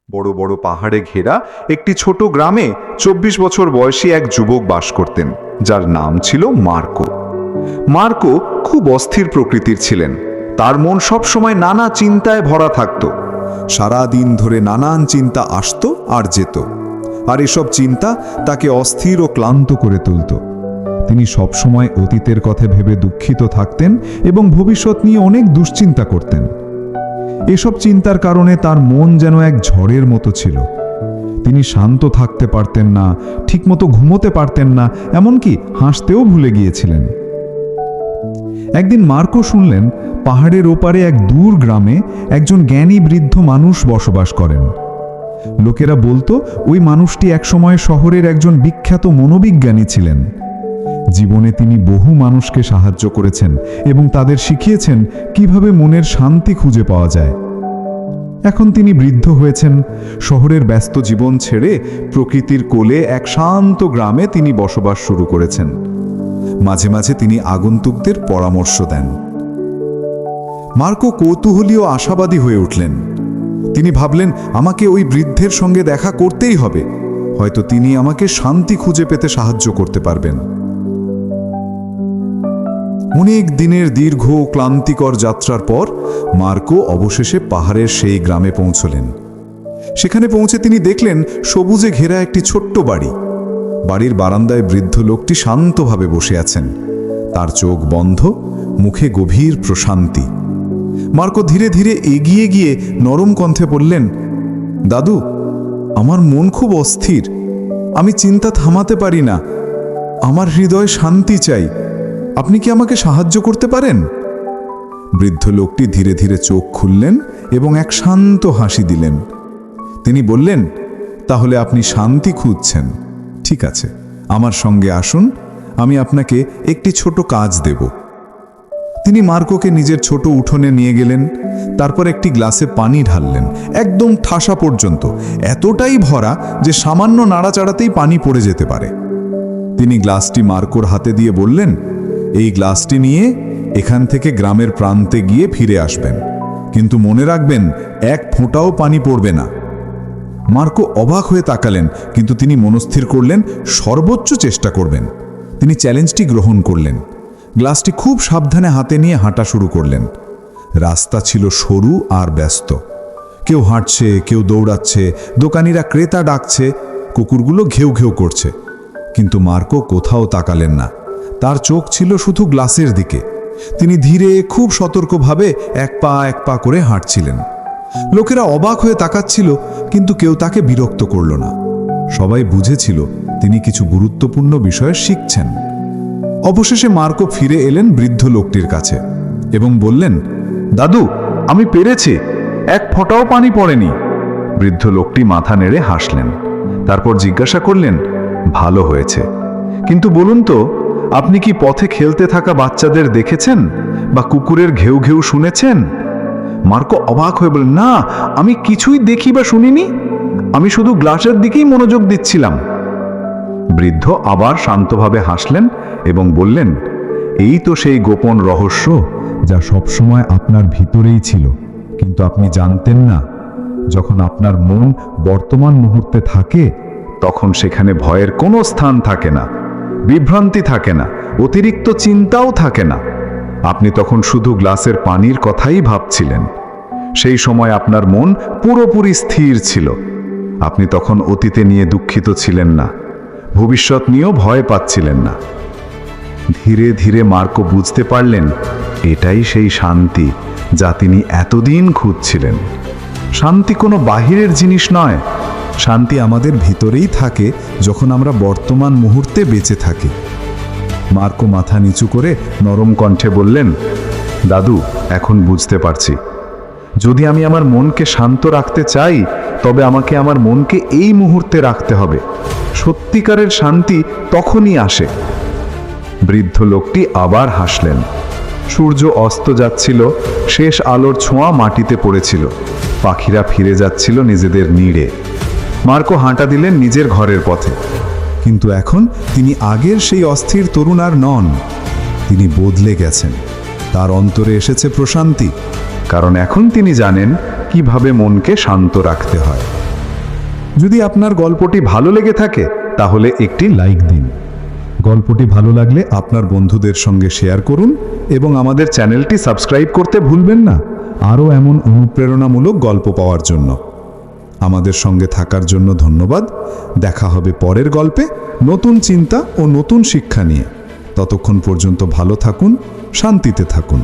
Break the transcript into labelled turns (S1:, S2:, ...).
S1: বড় বড় পাহাড়ে ঘেরা একটি ছোট গ্রামে ২৪ বছর বয়সী এক যুবক বাস করতেন, যার নাম ছিল মার্কো। মার্কো খুব অস্থির প্রকৃতির ছিলেন। তার মন সব সময় নানা চিন্তায় ভরা থাকত। সারা দিন ধরে নানান চিন্তা আসতো আর যেত, আর এসব চিন্তা তাকে অস্থির ও ক্লান্ত করে তুলত। তিনি সবসময় অতীতের কথা ভেবে দুঃখিত থাকতেন এবং ভবিষ্যৎ নিয়ে অনেক দুশ্চিন্তা করতেন। এসব চিন্তার কারণে তার মন যেন এক ঝড়ের মতো ছিল। তিনি শান্ত থাকতে পারতেন না, ঠিকমতো ঘুমোতে পারতেন না, এমনকি হাসতেও ভুলে গিয়েছিলেন। একদিন মার্কো শুনলেন পাহাড়ের ওপারে এক দূর গ্রামে একজন জ্ঞানী বৃদ্ধ মানুষ বসবাস করেন। লোকেরা বলতো ওই মানুষটি একসময় শহরের একজন বিখ্যাত মনোবিজ্ঞানী ছিলেন। জীবনে তিনি বহু মানুষকে সাহায্য করেছেন এবং তাদের শিখিয়েছেন কিভাবে মনের শান্তি খুঁজে পাওয়া যায়। এখন তিনি বৃদ্ধ হয়েছেন। শহরের ব্যস্ত জীবন ছেড়ে প্রকৃতির কোলে এক শান্ত গ্রামে তিনি বসবাস শুরু করেছেন। মাঝে মাঝে তিনি আগন্তুকদের পরামর্শ দেন। মার্কো কৌতূহলী ও আশাবাদী হয়ে উঠলেন। তিনি ভাবলেন, আমাকে ওই বৃদ্ধের সঙ্গে দেখা করতেই হবে। হয়তো তিনি আমাকে শান্তি খুঁজে পেতে সাহায্য করতে পারবেন। অনেক দিনের দীর্ঘ ক্লান্তিকর যাত্রার পর মার্কো অবশেষে পাহাড়ের সেই গ্রামে পৌঁছলেন। সেখানে পৌঁছে তিনি দেখলেন সবুজে ঘেরা একটি ছোট্ট বাড়ি। বাড়ির বারান্দায় বৃদ্ধ লোকটি শান্তভাবে বসে আছেন। তার চোখ বন্ধ, মুখে গভীর প্রশান্তি। মার্কো ধীরে ধীরে এগিয়ে গিয়ে নরম কণ্ঠে বললেন, দাদু, আমার মন খুব অস্থির। আমি চিন্তা থামাতে পারি না। আমার হৃদয় শান্তি চাই। আপনি কি আমাকে সাহায্য করতে পারেন? বৃদ্ধ লোকটি ধীরে ধীরে চোখ খুললেন এবং এক শান্ত হাসি দিলেন। তিনি বললেন, তাহলে আপনি শান্তি খুঁজছেন? ঠিক আছে, আমার সঙ্গে আসুন, আমি আপনাকে একটি ছোট কাজ দেব। তিনি মার্কোকে নিজের ছোট উঠোনে নিয়ে গেলেন। তারপর একটি গ্লাসে পানি ঢাললেন, একদম ঠাসা পর্যন্ত, এতটাই ভরা যে সামান্য নাড়াচাড়াতেই পানি পড়ে যেতে পারে। তিনি গ্লাসটি মার্কোর হাতে দিয়ে বললেন, এই গ্লাসটি নিয়ে এখান থেকে গ্রামের প্রান্তে গিয়ে ফিরে আসবেন, কিন্তু মনে রাখবেন এক ফোঁটাও পানি পড়বে না। মার্কো অবাক হয়ে তাকালেন, কিন্তু তিনি মনস্থির করলেন সর্বোচ্চ চেষ্টা করবেন। তিনি চ্যালেঞ্জটি গ্রহণ করলেন। গ্লাসটি খুব সাবধানে হাতে নিয়ে হাঁটা শুরু করলেন। রাস্তা ছিল সরু আর ব্যস্ত। কেউ হাঁটছে, কেউ দৌড়াচ্ছে, দোকানিরা ক্রেতা ডাকছে, কুকুরগুলো ঘেউ ঘেউ করছে। কিন্তু মার্কো কোথাও তাকালেন না। তার চোখ ছিল শুধু গ্লাসের দিকে। তিনি ধীরে, খুব সতর্কভাবে এক পা করে হাঁটছিলেন। লোকেরা অবাক হয়ে তাকাচ্ছিল, কিন্তু কেউ তাকে বিরক্ত করল না। সবাই বুঝেছিল তিনি কিছু গুরুত্বপূর্ণ বিষয় শিখছেন। অবশেষে মার্কো ফিরে এলেন বৃদ্ধ লোকটির কাছে এবং বললেন, দাদু, আমি পেরেছি, এক ফোঁটাও পানি পড়েনি। বৃদ্ধ লোকটি মাথা নেড়ে হাসলেন। তারপর জিজ্ঞাসা করলেন, ভালো হয়েছে, কিন্তু বলুন তো, আপনি কি পথে খেলতে থাকা বাচ্চাদের দেখেছেন বা কুকুরের ঘেউ ঘেউ শুনেছেন? মার্কো অবাক হয়ে বললেন, না, আমি কিছুই দেখি বা শুনিনি। আমি শুধু গ্লাসের দিকেই মনোযোগ দিচ্ছিলাম। বৃদ্ধ আবার শান্তভাবে হাসলেন এবং বললেন, এই তো সেই গোপন রহস্য যা সবসময় আপনার ভিতরেই ছিল, কিন্তু আপনি জানতেন না। যখন আপনার মন বর্তমান মুহূর্তে থাকে, তখন সেখানে ভয়ের কোনো স্থান থাকে না, বিভ্রান্তি থাকে না, অতিরিক্ত চিন্তাও থাকে না। আপনি তখন শুধু গ্লাসের পানির কথাই ভাবছিলেন। সেই সময় আপনার মন পুরোপুরি স্থির ছিল। আপনি তখন অতীতে নিয়ে দুঃখিত ছিলেন না, ভবিষ্যৎ নিয়েও ভয় পাচ্ছিলেন না। ধীরে ধীরে মার্কো বুঝতে পারলেন, এটাই সেই শান্তি যা তিনি এতদিন খুঁজছিলেন। শান্তি কোনো বাহিরের জিনিস নয়, শান্তি আমাদের ভিতরেই থাকে যখন আমরা বর্তমান মুহূর্তে বেঁচে থাকি। মার্কো মাথা নিচু করে নরম কণ্ঠে বললেন, দাদু, এখন বুঝতে পারছি, যদি আমি আমার মনকে শান্ত রাখতে চাই, তবে আমাকে আমার মনকে এই মুহূর্তে রাখতে হবে। সত্যিকারের শান্তি তখনই আসে। বৃদ্ধ লোকটি আবার হাসলেন। সূর্য অস্ত যাচ্ছিল, শেষ আলোর ছোঁয়া মাটিতে পড়েছিল। পাখিরা ফিরে যাচ্ছিল নিজেদের নীড়ে। মার্কো হাঁটা দিলেন নিজের ঘরের পথে। কিন্তু এখন তিনি আগের সেই অস্থির তরুণ আর নন। তিনি বদলে গেছেন। তার অন্তরে এসেছে প্রশান্তি, কারণ এখন তিনি জানেন কিভাবে মনকে শান্ত রাখতে হয়। যদি আপনার গল্পটি ভালো লেগে থাকে তাহলে একটি লাইক দিন। গল্পটি ভালো লাগলে আপনার বন্ধুদের সঙ্গে শেয়ার করুন এবং আমাদের চ্যানেলটি সাবস্ক্রাইব করতে ভুলবেন না আরও এমন অনুপ্রেরণামূলক গল্প পাওয়ার জন্য। আমাদের সঙ্গে থাকার জন্য ধন্যবাদ। দেখা হবে পরের গল্পে নতুন চিন্তা ও নতুন শিক্ষা নিয়ে। ততক্ষণ পর্যন্ত ভালো থাকুন, শান্তিতে থাকুন।